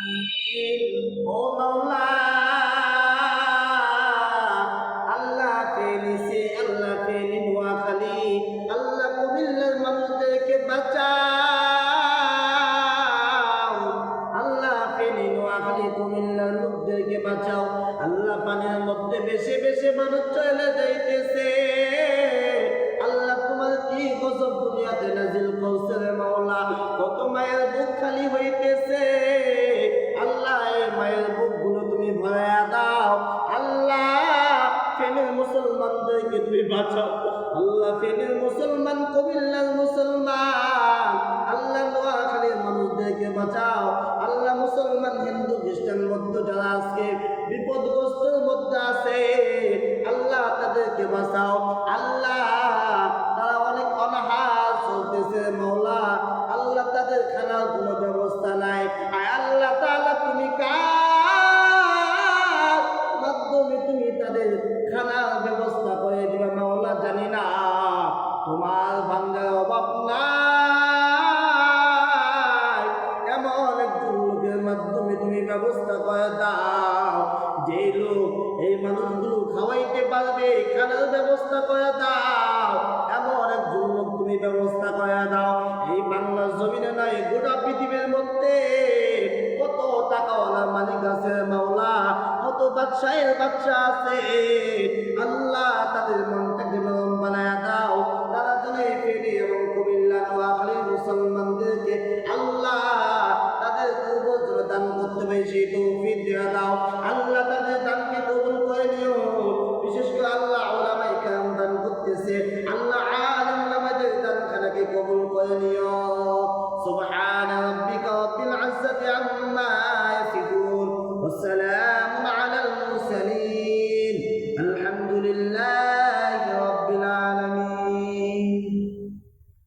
ও মাওলা আল্লাহ ফেনী সে আল্লাহ ফেনী নোয়াখালী আল্লাহ কুমিল্লার মানুষদেরকে বাঁচাও আল্লাহ ফেনী নোয়াখালী কুমিল্লার লোকদেরকে বাঁচাও আল্লাহ পানির মধ্যে বেশি বেশি মানুষ চলে যাইতেছে আল্লাহ তোমার কি গজব দুনিয়াতে নাজিল করছে রে মাওলা কত মায়ের বুক খালি হইতেছে আল্লাহ এই মায়ের বুকগুলো তুমি ভরায়া দাও আল্লাহ ফেনীর মুসলমানদেরকে তুমি বাঁচাও আল্লাহ ফেনীর মুসলমান কুমিল্লার মুসলমান আল্লাহ নোয়াখালীর মানুষদেরকে বাঁচাও আল্লাহ মুসলমান হিন্দু খ্রিস্টান মধ্য যারা আজকে বিপদগ্রস্তের মধ্যে আছে আল্লাহ তাদেরকে বাঁচাও আল্লাহ তারা অনেক অনাহার চলতেছে মাওলা আল্লাহ তাদের খানার কোনো ব্যবস্থা নাই আয় আল্লাহ তাআলা তুমি কার মাধ্যমে তুমি তাদের খানার ব্যবস্থা করে দিবা মাওলা জানি না তোমার ভাঙ্গার অভাব নাই এমন একজন লোকের মাধ্যমে তুমি ব্যবস্থা করে দাও যে লোক এই মানুষগুলো খাওয়াইতে পারবে খানার ব্যবস্থা করে দাও এমন একজন লোক তুমি ব্যবস্থা করে দাও এই বাংলার জমিনে নয় গোটা পৃথিবীর মধ্যে কত টাকাওয়ালা মালিক আছে মাওলা কত বাদশাহের বাদশা আছে আল্লাহ তাদের মনটাকে